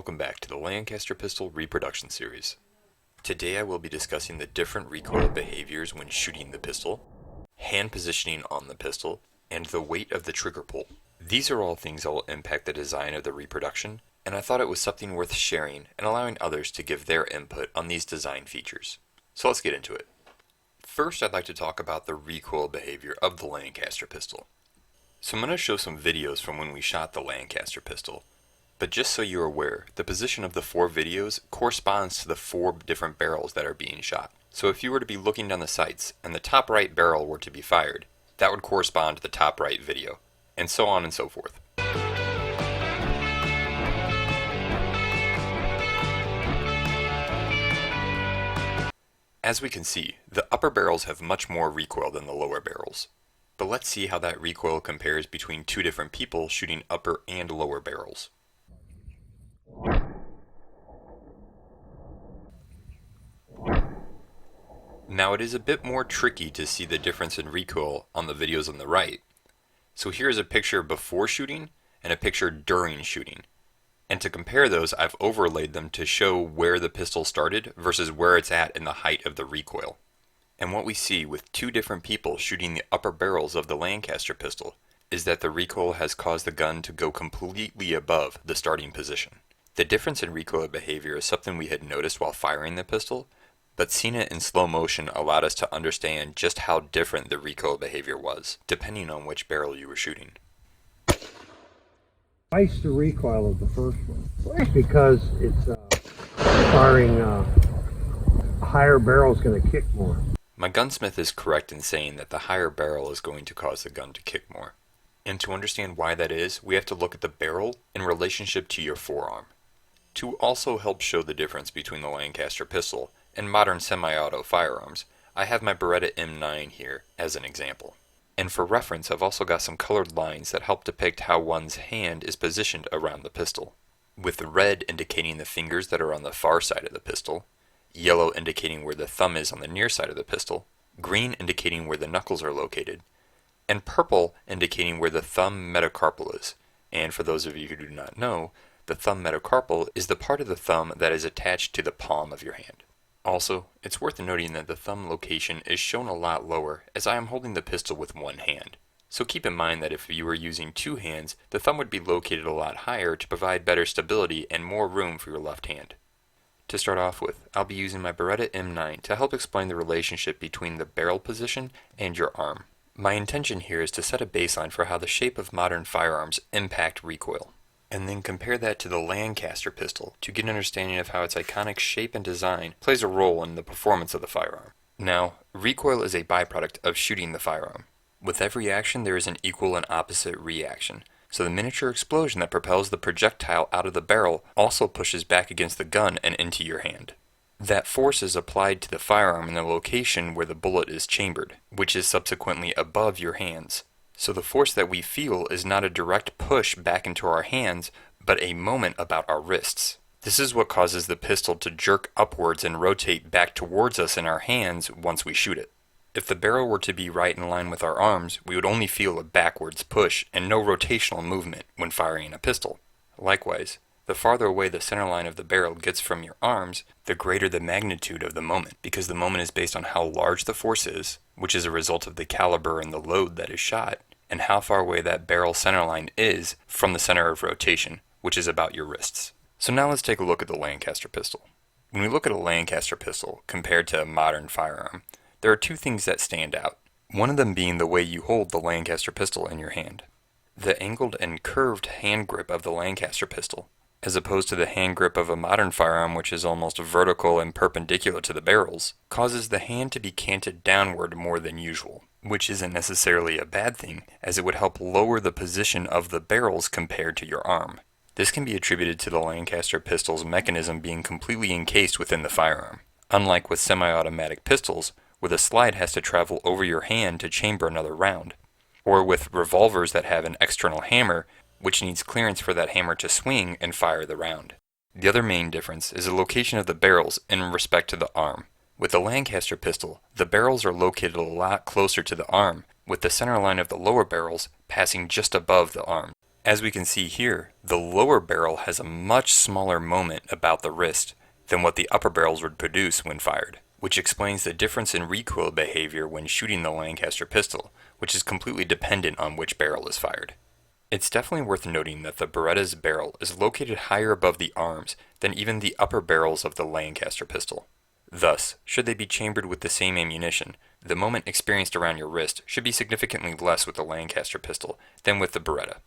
welcome back to the Lancaster pistol reproduction series. Today I will be discussing the different recoil behaviors when shooting the pistol, hand positioning on the pistol, and the weight of the trigger pull. These are all things that will impact the design of the reproduction, and I thought it was something worth sharing and allowing others to give their input on these design features. So let's get into it. First, I'd like to talk about the recoil behavior of the Lancaster pistol. So I'm going to show some videos from when we shot the Lancaster pistol. But just so you're aware, the position of the 4 videos corresponds to the 4 different barrels that are being shot. So if you were to be looking down the sights and the top right barrel were to be fired, that would correspond to the top right video, and so on and so forth. As we can see, the upper barrels have much more recoil than the lower barrels. But let's see how that recoil compares between 2 different people shooting upper and lower barrels. Now it is a bit more tricky to see the difference in recoil on the videos on the right. So here's a picture before shooting and a picture during shooting. And to compare those, I've overlaid them to show where the pistol started versus where it's at in the height of the recoil. And what we see with 2 different people shooting the upper barrels of the Lancaster pistol is that the recoil has caused the gun to go completely above the starting position. The difference in recoil behavior is something we had noticed while firing the pistol, but seeing it in slow motion allowed us to understand just how different the recoil behavior was, depending on which barrel you were shooting. Twice the recoil of the first one, because it's firing a higher barrel is going to kick more. My gunsmith is correct in saying that the higher barrel is going to cause the gun to kick more. And to understand why that is, we have to look at the barrel in relationship to your forearm. To also help show the difference between the Lancaster pistol and modern semi-auto firearms, I have my Beretta M9 here as an example. And for reference, I've also got some colored lines that help depict how one's hand is positioned around the pistol, with the red indicating the fingers that are on the far side of the pistol, yellow indicating where the thumb is on the near side of the pistol, green indicating where the knuckles are located, and purple indicating where the thumb metacarpal is. And for those of you who do not know, the thumb metacarpal is the part of the thumb that is attached to the palm of your hand. Also, it's worth noting that the thumb location is shown a lot lower as I am holding the pistol with one hand. So keep in mind that if you were using 2 hands, the thumb would be located a lot higher to provide better stability and more room for your left hand. To start off with, I'll be using my Beretta M9 to help explain the relationship between the barrel position and your arm. My intention here is to set a baseline for how the shape of modern firearms impact recoil, and then compare that to the Lancaster pistol to get an understanding of how its iconic shape and design plays a role in the performance of the firearm. Now, recoil is a byproduct of shooting the firearm. With every action there is an equal and opposite reaction, so the miniature explosion that propels the projectile out of the barrel also pushes back against the gun and into your hand. That force is applied to the firearm in the location where the bullet is chambered, which is subsequently above your hands. So the force that we feel is not a direct push back into our hands, but a moment about our wrists. This is what causes the pistol to jerk upwards and rotate back towards us in our hands once we shoot it. If the barrel were to be right in line with our arms, we would only feel a backwards push and no rotational movement when firing a pistol. Likewise, the farther away the center line of the barrel gets from your arms, the greater the magnitude of the moment, because the moment is based on how large the force is, which is a result of the caliber and the load that is shot, and how far away that barrel center line is from the center of rotation, which is about your wrists. So now let's take a look at the Lancaster pistol. When we look at a Lancaster pistol compared to a modern firearm, there are 2 things that stand out. One of them being the way you hold the Lancaster pistol in your hand. The angled and curved hand grip of the Lancaster pistol, as opposed to the hand grip of a modern firearm which is almost vertical and perpendicular to the barrels, causes the hand to be canted downward more than usual, which isn't necessarily a bad thing, as it would help lower the position of the barrels compared to your arm. This can be attributed to the Lancaster pistol's mechanism being completely encased within the firearm, unlike with semi-automatic pistols, where the slide has to travel over your hand to chamber another round, or with revolvers that have an external hammer, which needs clearance for that hammer to swing and fire the round. The other main difference is the location of the barrels in respect to the arm. With the Lancaster pistol, the barrels are located a lot closer to the arm, with the center line of the lower barrels passing just above the arm. As we can see here, the lower barrel has a much smaller moment about the wrist than what the upper barrels would produce when fired, which explains the difference in recoil behavior when shooting the Lancaster pistol, which is completely dependent on which barrel is fired. It's definitely worth noting that the Beretta's barrel is located higher above the arms than even the upper barrels of the Lancaster pistol. Thus, should they be chambered with the same ammunition, the moment experienced around your wrist should be significantly less with the Lancaster pistol than with the Beretta.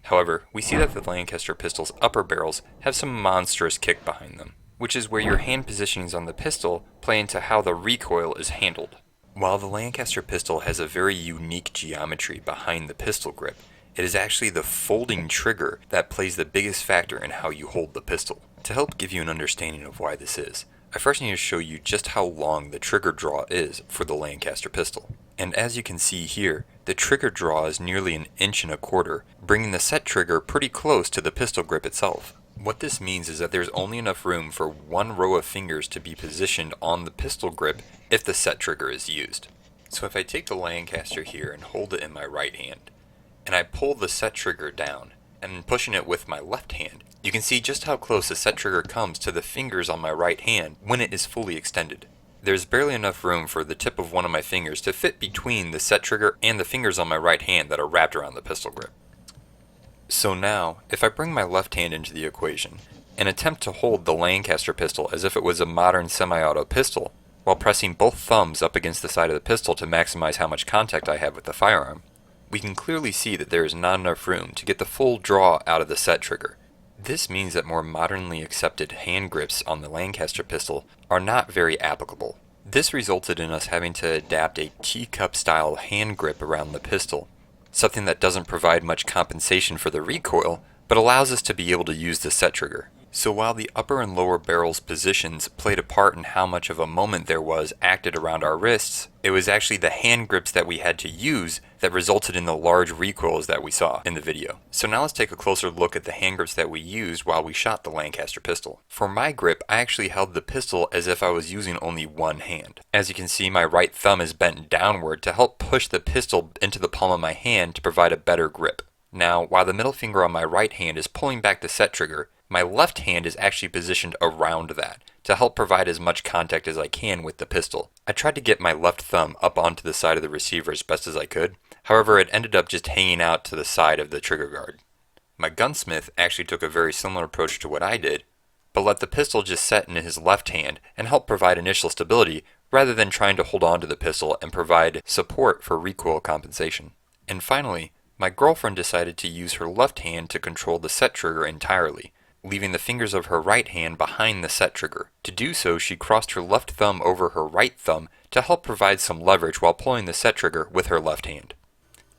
However, we see that the Lancaster pistol's upper barrels have some monstrous kick behind them, which is where your hand positionings on the pistol play into how the recoil is handled. While the Lancaster pistol has a very unique geometry behind the pistol grip, it is actually the folding trigger that plays the biggest factor in how you hold the pistol. To help give you an understanding of why this is, I first need to show you just how long the trigger draw is for the Lancaster pistol. And as you can see here, the trigger draw is nearly 1.25 inches, bringing the set trigger pretty close to the pistol grip itself. What this means is that there's only enough room for one row of fingers to be positioned on the pistol grip if the set trigger is used. So if I take the Lancaster here and hold it in my right hand, and I pull the set trigger down, and pushing it with my left hand, you can see just how close the set trigger comes to the fingers on my right hand when it is fully extended. There's barely enough room for the tip of one of my fingers to fit between the set trigger and the fingers on my right hand that are wrapped around the pistol grip. So now, if I bring my left hand into the equation and attempt to hold the Lancaster pistol as if it was a modern semi-auto pistol, while pressing both thumbs up against the side of the pistol to maximize how much contact I have with the firearm, we can clearly see that there is not enough room to get the full draw out of the set trigger. This means that more modernly accepted hand grips on the Lancaster pistol are not very applicable. This resulted in us having to adapt a teacup style hand grip around the pistol, something that doesn't provide much compensation for the recoil, but allows us to be able to use the set trigger. So while the upper and lower barrels positions played a part in how much of a moment there was acted around our wrists, it was actually the hand grips that we had to use that resulted in the large recoils that we saw in the video. So now let's take a closer look at the hand grips that we used while we shot the Lancaster pistol. For my grip, I actually held the pistol as if I was using only one hand. As you can see, my right thumb is bent downward to help push the pistol into the palm of my hand to provide a better grip. Now, while the middle finger on my right hand is pulling back the set trigger, my left hand is actually positioned around that to help provide as much contact as I can with the pistol. I tried to get my left thumb up onto the side of the receiver as best as I could, however it ended up just hanging out to the side of the trigger guard. My gunsmith actually took a very similar approach to what I did, but let the pistol just set in his left hand and help provide initial stability rather than trying to hold on to the pistol and provide support for recoil compensation. And finally, my girlfriend decided to use her left hand to control the set trigger entirely, leaving the fingers of her right hand behind the set trigger. To do so, she crossed her left thumb over her right thumb to help provide some leverage while pulling the set trigger with her left hand.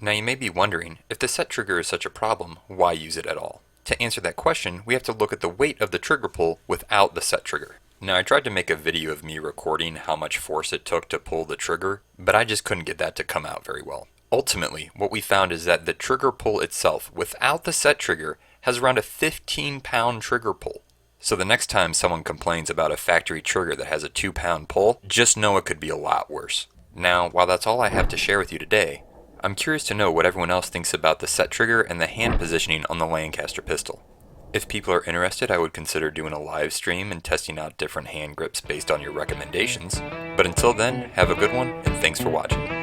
Now you may be wondering, if the set trigger is such a problem, why use it at all? To answer that question, we have to look at the weight of the trigger pull without the set trigger. Now I tried to make a video of me recording how much force it took to pull the trigger, but I just couldn't get that to come out very well. Ultimately, what we found is that the trigger pull itself, without the set trigger, has around a 15-pound trigger pull. So the next time someone complains about a factory trigger that has a 2-pound pull, just know it could be a lot worse. Now, while that's all I have to share with you today, I'm curious to know what everyone else thinks about the set trigger and the hand positioning on the Lancaster pistol. If people are interested, I would consider doing a live stream and testing out different hand grips based on your recommendations. But until then, have a good one, and thanks for watching.